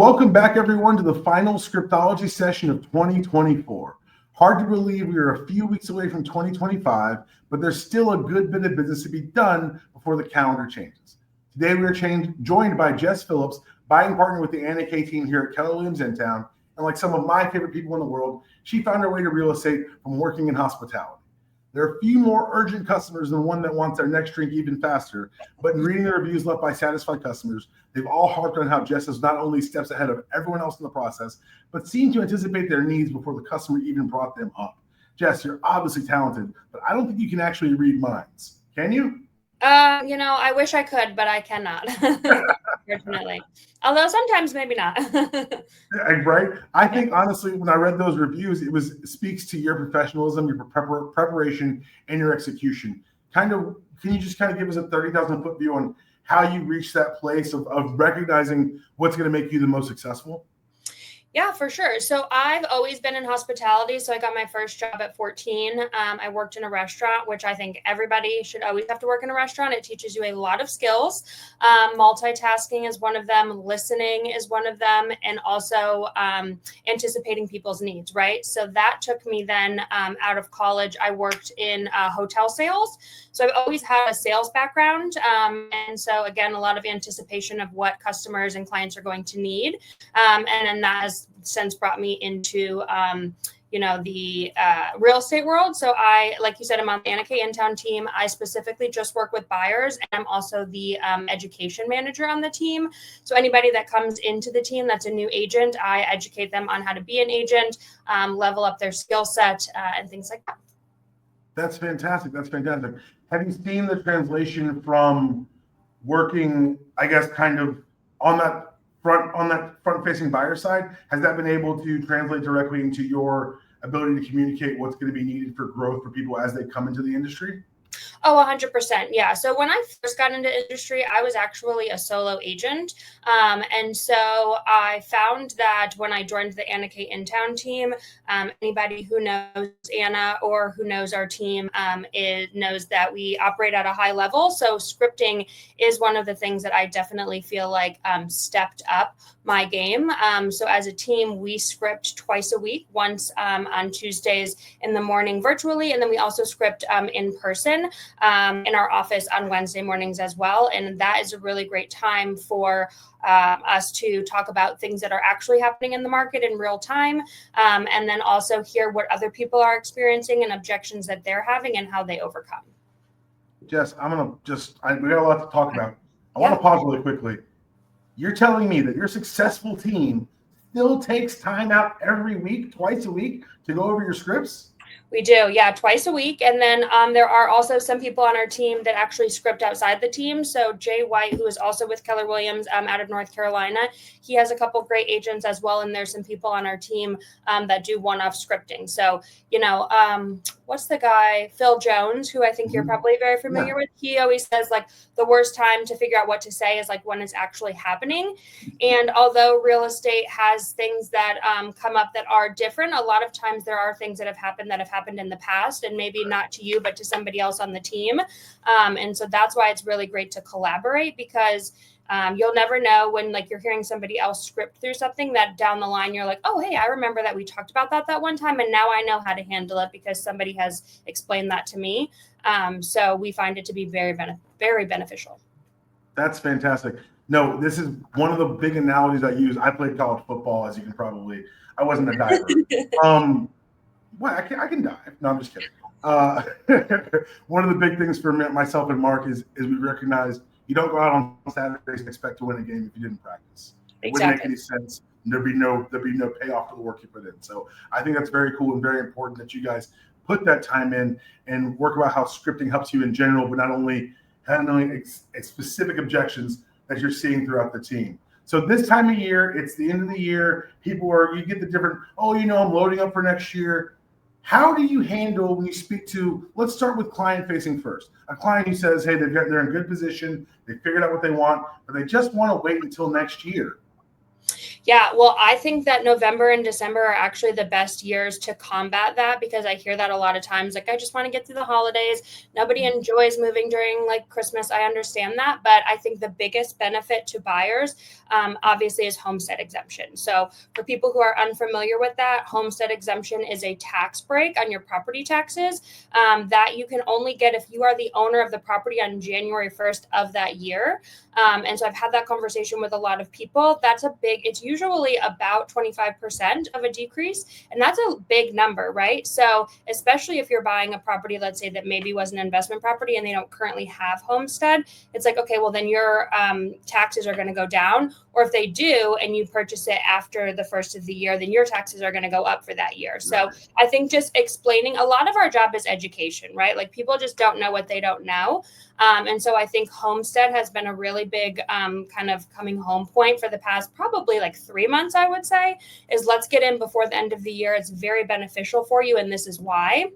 Welcome back, everyone, to the final Scriptology session of 2024. Hard to believe we are a few weeks away from 2025, but there's still a good bit of business to be done before the calendar changes. Today, we are joined by Jess Phillips, buying partner with the Anna K team here at Keller Williams in town. And like some of my favorite people in the world, she found her way to real estate from working in hospitality. There are a few more urgent customers than one that wants their next drink even faster, but in reading the reviews left by satisfied customers, they've all harped on how Jess is not only steps ahead of everyone else in the process, but seemed to anticipate their needs before the customer even brought them up. Jess, you're obviously talented, but I don't think you can actually read minds. Can you? I wish I could, but I cannot, unfortunately. Although sometimes maybe not. Right? I think honestly, when I read those reviews, it speaks to your professionalism, your preparation, and your execution. Can you just give us a 30,000 foot view on how you reach that place of recognizing what's going to make you the most successful? Yeah, for sure. So I've always been in hospitality. So I got my first job at 14. I worked in a restaurant, which I think everybody should always have to work in a restaurant. It teaches you a lot of skills. Multitasking is one of them. Listening is one of them. And also anticipating people's needs, right? So that took me then out of college. I worked in hotel sales. So I've always had a sales background. And so again, a lot of anticipation of what customers and clients are going to need. And then that has since brought me into, the real estate world. So I, like you said, I'm on the Anna K in-town team. I specifically just work with buyers, and I'm also the education manager on the team. So anybody that comes into the team that's a new agent, I educate them on how to be an agent, level up their skill set, and things like that. That's fantastic. That's fantastic. Have you seen the translation from working, I guess, kind of on that front-facing buyer side? Has that been able to translate directly into your ability to communicate what's going to be needed for growth for people as they come into the industry? Oh, 100%. Yeah. So when I first got into industry, I was actually a solo agent. And so I found that when I joined the Anna K in-town team, anybody who knows Anna or who knows our team knows that we operate at a high level. So scripting is one of the things that I definitely feel like stepped up my game. So as a team, we script twice a week, once on Tuesdays in the morning virtually, and then we also script in person in our office on Wednesday mornings as well. And that is a really great time for us to talk about things that are actually happening in the market in real time, and then also hear what other people are experiencing and objections that they're having and how they overcome. Jess, we got a lot to talk about. I want to pause really quickly. You're telling me that your successful team still takes time out every week, twice a week, to go over your scripts? We do, yeah, twice a week. And then there are also some people on our team that actually script outside the team. So Jay White, who is also with Keller Williams out of North Carolina, he has a couple great agents as well. And there's some people on our team that do one-off scripting. So, what's the guy, Phil Jones, who I think you're probably very familiar with. He always says like the worst time to figure out what to say is like when it's actually happening. And although real estate has things that come up that are different, a lot of times there are things that have happened in the past, and maybe not to you, but to somebody else on the team. And so that's why it's really great to collaborate, because you'll never know when you're hearing somebody else script through something that down the line you're like, oh, hey, I remember that we talked about that one time, and now I know how to handle it because somebody has explained that to me. So we find it to be very, very beneficial. That's fantastic. No, this is one of the big analogies I use. I played college football, as you can probably. I wasn't a diver. Well, I can dive. No, I'm just kidding. One of the big things for myself and Mark is we recognize you don't go out on Saturdays and expect to win a game if you didn't practice. It wouldn't make any sense. There'd be no payoff for the work you put in. So I think that's very cool and very important that you guys put that time in and work about how scripting helps you in general, but not only handling specific objections that you're seeing throughout the team. So this time of year, it's the end of the year. You get the different, I'm loading up for next year. How do you handle when you speak to, let's start with client facing first. A client who says, hey, they're in good position, they figured out what they want, but they just want to wait until next year. Yeah, well, I think that November and December are actually the best years to combat that, because I hear that a lot of times. Like, I just want to get through the holidays. Nobody enjoys moving during like Christmas. I understand that. But I think the biggest benefit to buyers, obviously, is homestead exemption. So for people who are unfamiliar with that, homestead exemption is a tax break on your property taxes that you can only get if you are the owner of the property on January 1st of that year. And so I've had that conversation with a lot of people. That's a big, it's usually about 25% of a decrease. And that's a big number, right? So especially if you're buying a property, let's say that maybe was an investment property and they don't currently have homestead, it's like, okay, well then your taxes are going to go down. Or if they do and you purchase it after the first of the year, then your taxes are going to go up for that year. So I think just explaining, a lot of our job is education, right? Like people just don't know what they don't know. And so I think homestead has been a really big kind of coming home point for the past probably like 3 months, I would say, is let's get in before the end of the year. It's very beneficial for you. And this is why.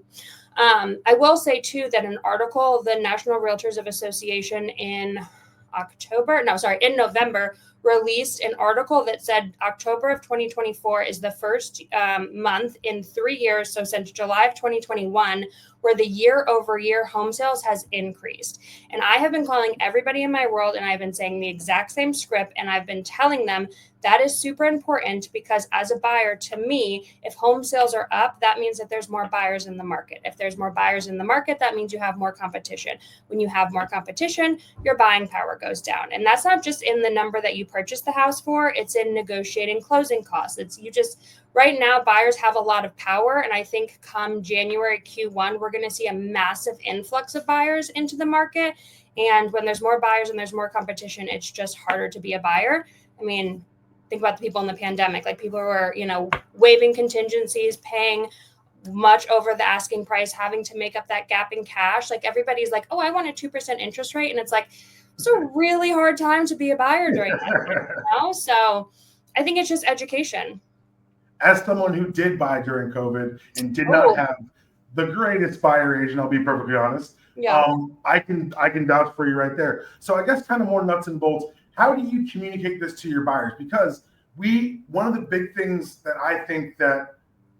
I will say too that an article, the National Realtors of Association in November, released an article that said October of 2024 is the first month in 3 years, so since July of 2021, where the year-over-year home sales has increased. And I have been calling everybody in my world, and I've been saying the exact same script, and I've been telling them that is super important, because as a buyer, to me, if home sales are up, that means that there's more buyers in the market. If there's more buyers in the market, that means you have more competition. When you have more competition, your buying power goes down. And that's not just in the number that you purchased the house for, it's in negotiating closing costs. Right now, buyers have a lot of power. And I think come January Q1, we're going to see a massive influx of buyers into the market. And when there's more buyers and there's more competition, it's just harder to be a buyer. I mean, think about the people in the pandemic, like people who are, waiving contingencies, paying much over the asking price, having to make up that gap in cash. Like everybody's like, oh, I want a 2% interest rate. And it's like, it's a really hard time to be a buyer during that. So I think it's just education. As someone who did buy during COVID and did not have the greatest buyer agent, I'll be perfectly honest. Yeah. I can vouch for you right there. So I guess kind of more nuts and bolts. How do you communicate this to your buyers? Because one of the big things that I think that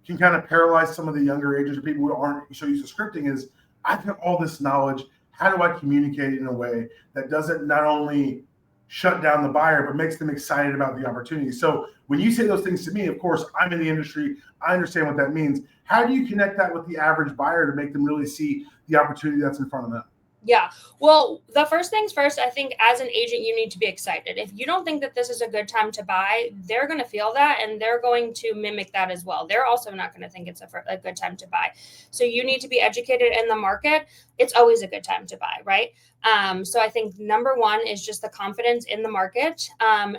can kind of paralyze some of the younger agents or people who aren't so used to scripting is, I've got all this knowledge. How do I communicate it in a way that doesn't not only shut down the buyer, but makes them excited about the opportunity? So when you say those things to me, of course, I'm in the industry. I understand what that means. How do you connect that with the average buyer to make them really see the opportunity that's in front of them? Yeah. Well, the first things first, I think as an agent, you need to be excited. If you don't think that this is a good time to buy, they're going to feel that and they're going to mimic that as well. They're also not going to think it's a good time to buy. So you need to be educated in the market. It's always a good time to buy, right? So I think number one is just the confidence in the market.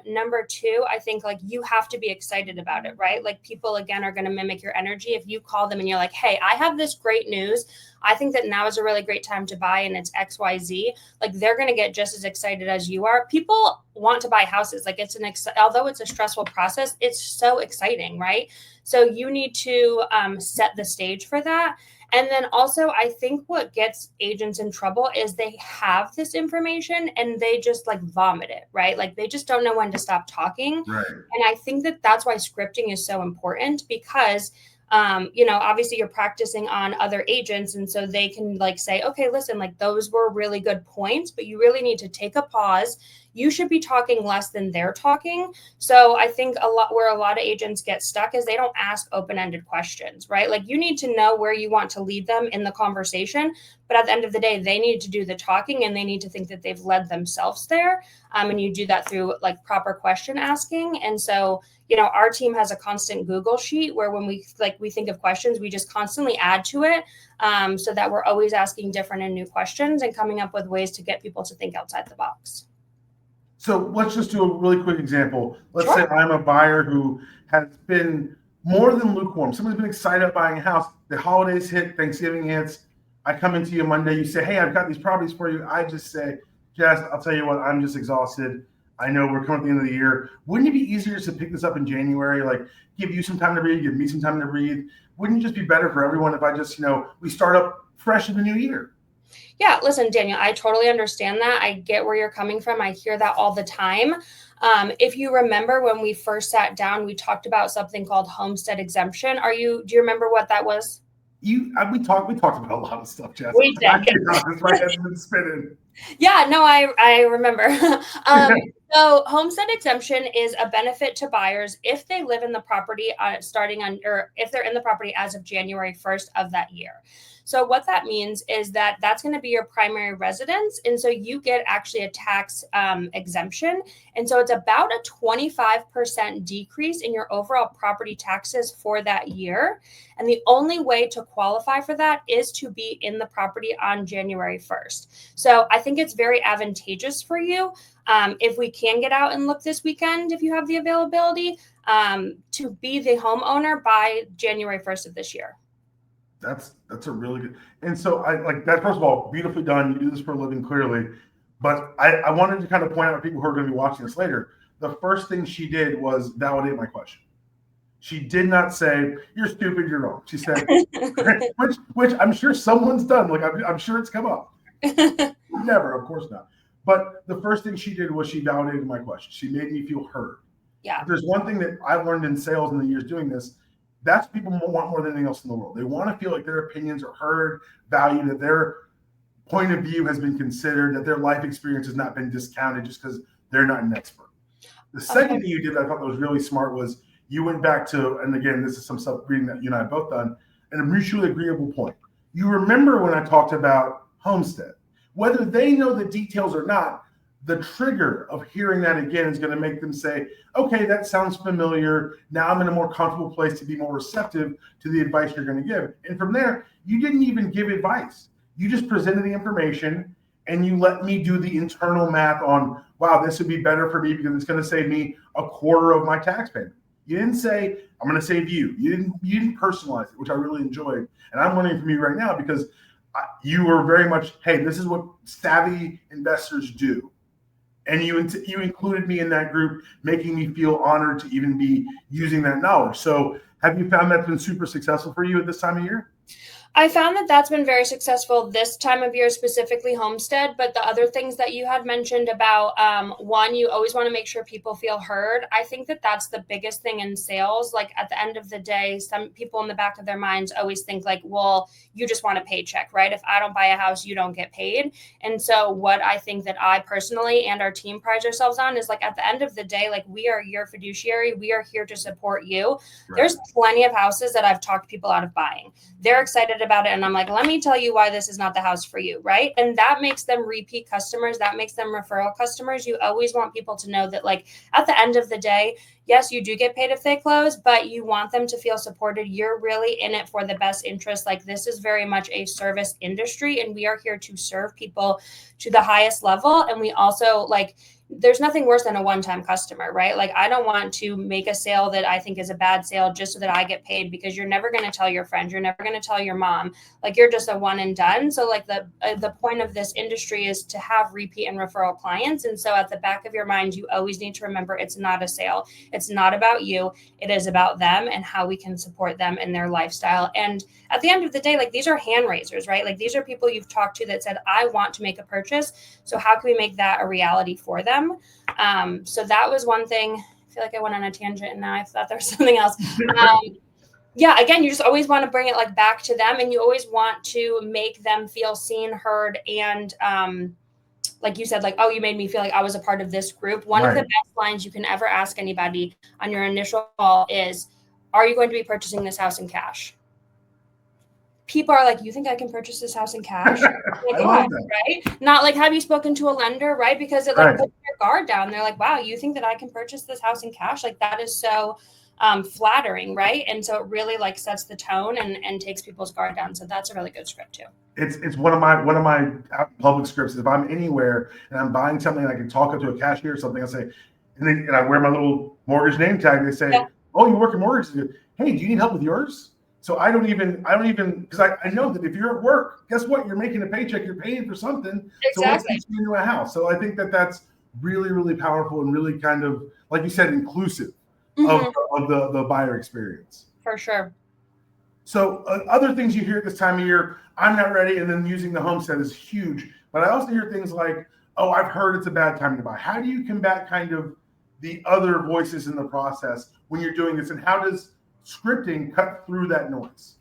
Number two, I think like you have to be excited about it, right? Like people, again, are going to mimic your energy. If you call them and you're like, hey, I have this great news. I think that now is a really great time to buy and it's XYZ. Like they're going to get just as excited as you are. People want to buy houses. Like although it's a stressful process, it's so exciting, right? So you need to set the stage for that. And then also, I think what gets agents in trouble is they have this information and they just like vomit it, right? Like they just don't know when to stop talking. Right. And I think that that's why scripting is so important, because obviously you're practicing on other agents. And so they can like say, okay, listen, like those were really good points, but you really need to take a pause. You should be talking less than they're talking. So I think where a lot of agents get stuck is they don't ask open-ended questions, right? Like you need to know where you want to lead them in the conversation. But at the end of the day, they need to do the talking and they need to think that they've led themselves there. And you do that through like proper question asking. And so, our team has a constant Google sheet where when we think of questions, we just constantly add to it so that we're always asking different and new questions and coming up with ways to get people to think outside the box. So let's just do a really quick example. Let's Sure. say I'm a buyer who has been more than lukewarm. Someone's been excited about buying a house. The holidays hit, Thanksgiving hits. I come into you Monday. You say, hey, I've got these properties for you. I just say, Jess, I'll tell you what, I'm just exhausted. I know we're coming at the end of the year. Wouldn't it be easier to pick this up in January? Like give you some time to breathe, give me some time to breathe. Wouldn't it just be better for everyone if I just, we start up fresh in the new year? Yeah, listen, Daniel, I totally understand that. I get where you're coming from. I hear that all the time. If you remember when we first sat down, we talked about something called homestead exemption. Do you remember what that was? We talked about a lot of stuff, Jess. We did. I can't honest, my head's been spinning. Yeah, no, I remember. So homestead exemption is a benefit to buyers if they live in the property or if they're in the property as of January 1st of that year. So what that means is that that's going to be your primary residence. And so you get actually a tax exemption. And so it's about a 25% decrease in your overall property taxes for that year. And the only way to qualify for that is to be in the property on January 1st. So I think it's very advantageous for you if we can get out and look this weekend, if you have the availability, to be the homeowner by January 1st of this year. That's a really good. And so I like that. First of all, beautifully done. You do this for a living, clearly. But I wanted to kind of point out to people who are going to be watching this later. The first thing she did was validate my question. She did not say, "You're stupid, you're wrong." She said, which I'm sure someone's done. Like I'm sure it's come up. Never, of course not. But the first thing she did was she validated my question. She made me feel heard. Yeah. If there's one thing that I've learned in sales in the years doing this, that's people want more than anything else in the world. They want to feel like their opinions are heard, valued, that their point of view has been considered, that their life experience has not been discounted just because they're not an expert. The second thing you did that I thought that was really smart was you went back to, and again, this is some stuff reading that you and I have both done, and a mutually agreeable point. You remember when I talked about homestead, whether they know the details or not, the trigger of hearing that again is going to make them say, okay, that sounds familiar. Now I'm in a more comfortable place to be more receptive to the advice you're going to give. And from there, you didn't even give advice. You just presented the information and you let me do the internal math on, wow, this would be better for me because it's going to save me a quarter of my tax payment. You didn't say, I'm going to save you. You didn't personalize it, which I really enjoyed. And I'm learning from you right now because you were very much, hey, this is what savvy investors do. And you included me in that group, making me feel honored to even be using that knowledge. So have you found that's been super successful for you at this time of year? I found that that's been very successful this time of year, specifically homestead. But the other things that you had mentioned about, one, you always want to make sure people feel heard. I think that that's the biggest thing in sales. Like at the end of the day, some people in the back of their minds always think like, well, you just want a paycheck, right? If I don't buy a house, you don't get paid. And so what I think that I personally and our team prides ourselves on is like at the end of the day, like we are your fiduciary. We are here to support you. Right. There's plenty of houses that I've talked people out of buying. They're excited about it. And I'm like, let me tell you why this is not the house for you. Right. And that makes them repeat customers. That makes them referral customers. You always want people to know that like at the end of the day, yes, you do get paid if they close, but you want them to feel supported. You're really in it for the best interest. Like this is very much a service industry and we are here to serve people to the highest level. And we also like, there's nothing worse than a one-time customer, right? Like I don't want to make a sale that I think is a bad sale just so that I get paid because you're never going to tell your friends, you're never going to tell your mom, like you're just a one and done. So like the point of this industry is to have repeat and referral clients. And so at the back of your mind, you always need to remember it's not a sale. It's not about you. It is about them and how we can support them in their lifestyle. And at the end of the day, like these are hand raisers, right? Like these are people you've talked to that said, I want to make a purchase. So how can we make that a reality for them? So that was one thing. I feel like I went on a tangent and now I thought there was something else. Yeah, again, you just always want to bring it like back to them and you always want to make them feel seen, heard, and like you said, like, oh, you made me feel like I was a part of this group. One of the best lines you can ever ask anybody on your initial call is, are you going to be purchasing this house in cash? People are like, you think I can purchase this house in cash? Like, yeah, right? Not like, have you spoken to a lender, right? Because it like puts your guard down. They're like, wow, you think that I can purchase this house in cash? Like that is so flattering, right? And so it really like sets the tone and takes people's guard down. So that's a really good script too. It's one of my public scripts. If I'm anywhere and I'm buying something, I can talk up to a cashier or something. I say, and I wear my little mortgage name tag. They say, oh, you work in mortgages. Hey, do you need help with yours? So I don't even, because I know that if you're at work, guess what? You're making a paycheck, you're paying for something. Exactly. So let's get you into a house. So I think that that's really, really powerful and really kind of, like you said, inclusive of the buyer experience. For sure. So other things you hear at this time of year, I'm not ready, and then using the homestead is huge. But I also hear things like, oh, I've heard it's a bad time to buy. How do you combat kind of the other voices in the process when you're doing this, and how does scripting cut through that noise?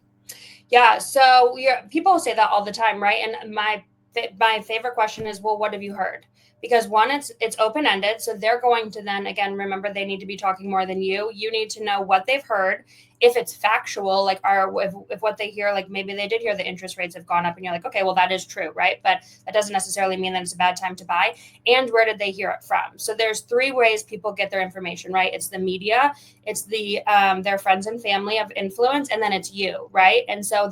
Yeah, so people say that all the time, right? And my favorite question is, well, what have you heard? Because one, it's open ended, so they're going to then again remember they need to be talking more than you. You need to know what they've heard. If it's factual, like if what they hear, like maybe they did hear the interest rates have gone up, and you're like, okay, well that is true, right? But that doesn't necessarily mean that it's a bad time to buy. And where did they hear it from? So there's three ways people get their information, right? It's the media, it's the their friends and family of influence, and then it's you, right? And so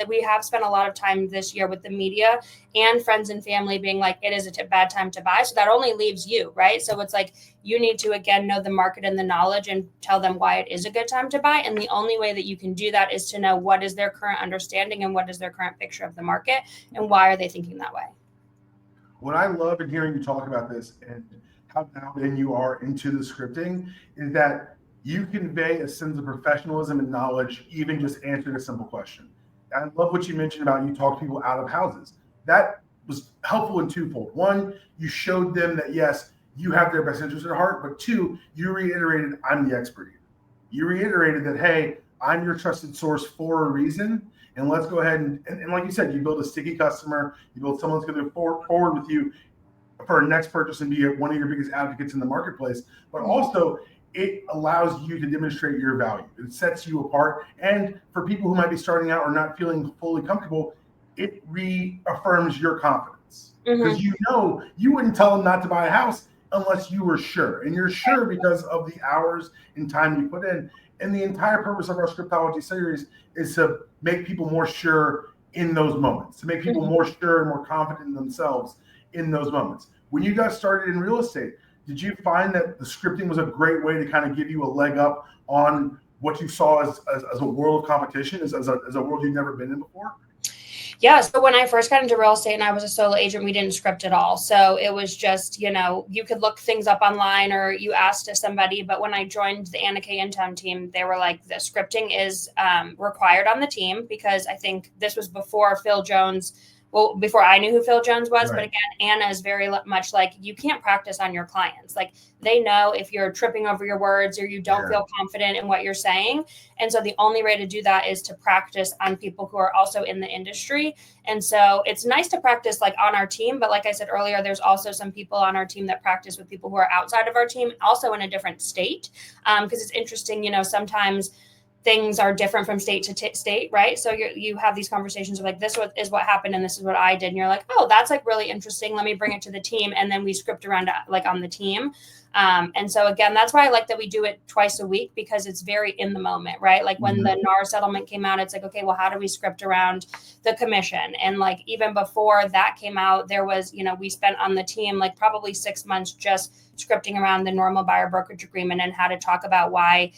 we have spent a lot of time this year with the media and friends and family being like, it is a bad time to buy. So that only leaves you, right? So it's like you need to again know the market and the knowledge and tell them why it is a good time to buy. And the only way that you can do that is to know what is their current understanding and what is their current picture of the market and why are they thinking that way. What I love in hearing you talk about this and how now then you are into the scripting is that you convey a sense of professionalism and knowledge, even just answering a simple question. I love what you mentioned about you talk people out of houses. That was helpful in twofold. One, you showed them that yes, you have their best interest at heart, but two, you reiterated, I'm the expert here. You reiterated that, hey, I'm your trusted source for a reason. And let's go ahead and like you said, you build a sticky customer, you build someone that's going to forward with you for a next purchase and be one of your biggest advocates in the marketplace. But also, it allows you to demonstrate your value. It sets you apart. And for people who might be starting out or not feeling fully comfortable, it reaffirms your confidence. Because you know you wouldn't tell them not to buy a house unless you were sure. And you're sure because of the hours and time you put in. And the entire purpose of our Scriptology series is to make people more sure in those moments, to make people more sure and more confident in themselves in those moments. When you guys started in real estate, did you find that the scripting was a great way to kind of give you a leg up on what you saw as a world of competition, as a world you've never been in before? Yeah. So when I first got into real estate and I was a solo agent, we didn't script at all. So it was just, you could look things up online or you asked somebody. But when I joined the Anna K In-Town team, they were like, the scripting is required on the team because I think this was before Phil Jones. Well, before I knew who Phil Jones was, right. But again, Anna is very much like you can't practice on your clients. Like they know if you're tripping over your words or you don't feel confident in what you're saying. And so the only way to do that is to practice on people who are also in the industry. And so it's nice to practice like on our team. But like I said earlier, there's also some people on our team that practice with people who are outside of our team, also in a different state. Because it's interesting, sometimes things are different from state to state, right? So you have these conversations of like, this is what happened and this is what I did. And you're like, oh, that's like really interesting. Let me bring it to the team. And then we script around like on the team. And so again, that's why I like that we do it twice a week because it's very in the moment, right? Like when the NAR settlement came out, it's like, okay, well, how do we script around the commission? And like, even before that came out, there was, we spent on the team, like probably 6 months just scripting around the normal buyer brokerage agreement and how to talk about why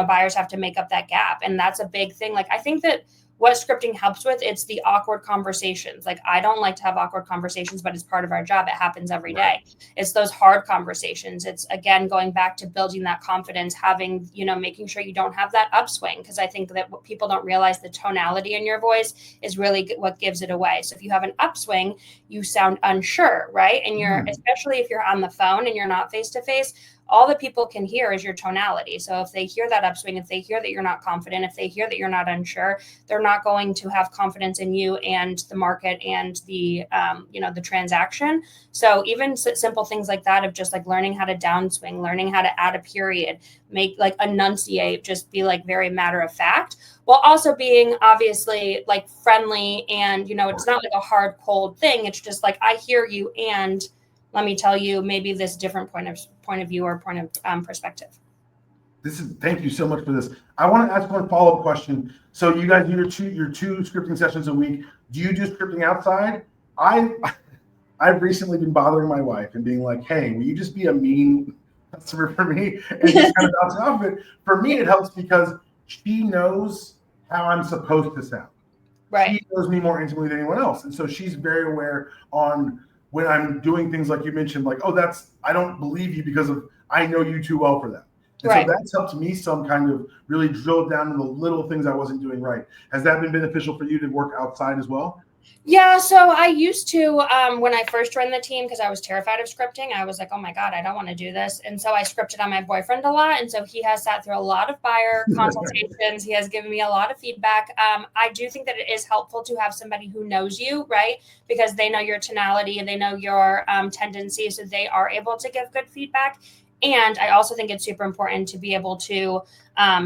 buyers have to make up that gap. And that's a big thing. Like, I think that what scripting helps with, it's the awkward conversations. Like, I don't like to have awkward conversations, but it's part of our job. It happens every day. It's those hard conversations. It's, again, going back to building that confidence, having, making sure you don't have that upswing. Because I think that what people don't realize, the tonality in your voice is really what gives it away. So if you have an upswing, you sound unsure, right? And you're, especially if you're on the phone and you're not face-to-face, all that people can hear is your tonality. So if they hear that upswing, if they hear that you're not confident, if they hear that you're not unsure, they're not going to have confidence in you and the market and the, the transaction. So even simple things like that of just like learning how to downswing, learning how to add a period, make like enunciate, just be like very matter of fact, while also being obviously like friendly. And, it's not like a hard, cold thing. It's just like, I hear you. And let me tell you maybe this different point of view or point of perspective. Thank you so much for this. I want to ask one follow-up question. So you guys do your two scripting sessions a week. Do you do scripting outside? I've recently been bothering my wife and being like, hey, will you just be a mean customer for me? And just kind of bouncing off of it. For me, it helps because she knows how I'm supposed to sound. Right. She knows me more intimately than anyone else. And so she's very aware on when I'm doing things like you mentioned, like, oh, I don't believe you because I know you too well for that. And so that's helped me some kind of really drill down in the little things I wasn't doing right. Has that been beneficial for you to work outside as well? Yeah, so I used to when I first joined the team because I was terrified of scripting. I was like, "Oh my god, I don't want to do this," and so I scripted on my boyfriend a lot. And so he has sat through a lot of buyer consultations. He has given me a lot of feedback. I do think that it is helpful to have somebody who knows you, right? Because they know your tonality and they know your tendencies, so they are able to give good feedback. And I also think it's super important to be able to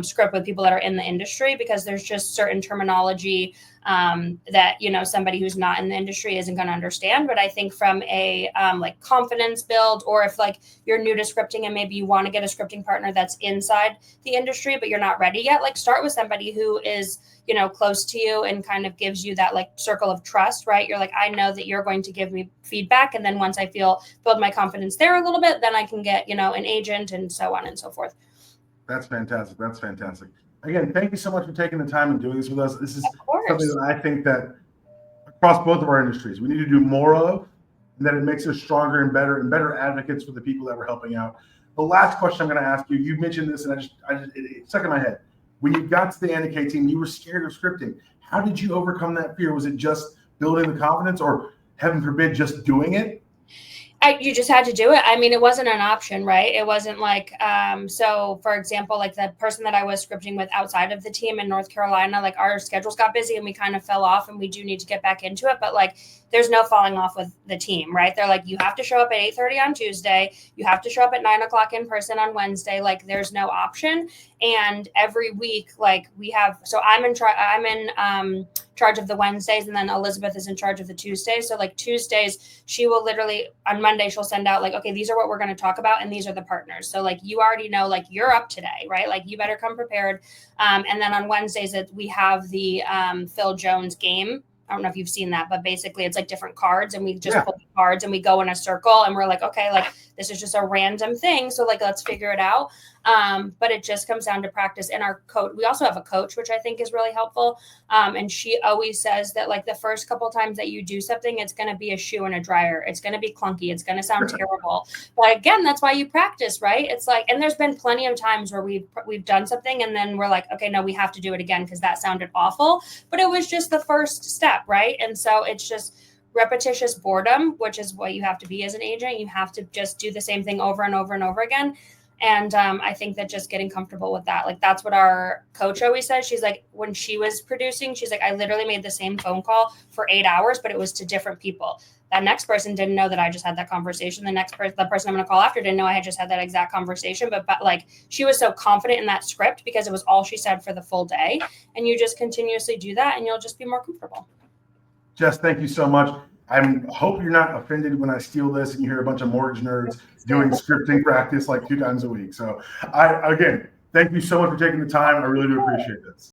script with people that are in the industry because there's just certain terminology that somebody who's not in the industry isn't going to understand. But I think from a like confidence build, or if like you're new to scripting and maybe you want to get a scripting partner that's inside the industry but you're not ready yet, like start with somebody who is close to you and kind of gives you that like circle of trust, right? You're like, I know that you're going to give me feedback, and then once I build my confidence there a little bit, then I can get an agent and so on and so forth. That's fantastic. That's fantastic. Again, thank you so much for taking the time and doing this with us. This is something that I think that across both of our industries, we need to do more of, and that it makes us stronger and better advocates for the people that we're helping out. The last question I'm going to ask you, you mentioned this, and it stuck in my head. When you got to the NK team, you were scared of scripting. How did you overcome that fear? Was it just building the confidence, or heaven forbid, just doing it? You just had to do it. I mean, it wasn't an option, right? It wasn't like, so for example, like the person that I was scripting with outside of the team in North Carolina, like our schedules got busy and we kind of fell off, and we do need to get back into it. But like, there's no falling off with the team, right? They're like, you have to show up at 8:30 on Tuesday. You have to show up at 9 o'clock in person on Wednesday. Like there's no option. And every week, like we have, so I'm in charge of the Wednesdays, and then Elizabeth is in charge of the Tuesdays. So like Tuesdays, she will literally on Monday, she'll send out like, okay, these are what we're going to talk about, and these are the partners. So like you already know, like you're up today, right? Like you better come prepared. And then on Wednesdays, we have the Phil Jones game. I don't know if you've seen that, but basically it's like different cards, and we just pull the cards and we go in a circle, and we're like, okay, like this is just a random thing. So like, let's figure it out. But it just comes down to practice. And our coach, we also have a coach, which I think is really helpful. And she always says that like the first couple of times that you do something, it's going to be a shoe in a dryer. It's going to be clunky. It's going to sound terrible. But again, that's why you practice, right? It's like, and there's been plenty of times where we've done something and then we're like, okay, no, we have to do it again because that sounded awful. But it was just the first step, right? And so it's just repetitious boredom, which is what you have to be as an agent. You have to just do the same thing over and over and over again. And I think that just getting comfortable with that, like that's what our coach always says. She's like, when she was producing, she's like, I literally made the same phone call for 8 hours, but it was to different people. That next person didn't know that I just had that conversation. The person I'm going to call after didn't know I had just had that exact conversation. But like she was so confident in that script because it was all she said for the full day. And you just continuously do that, and you'll just be more comfortable. Jess, thank you so much. I hope you're not offended when I steal this and you hear a bunch of mortgage nerds doing scripting practice like 2 times a week. So again, thank you so much for taking the time. I really do appreciate this.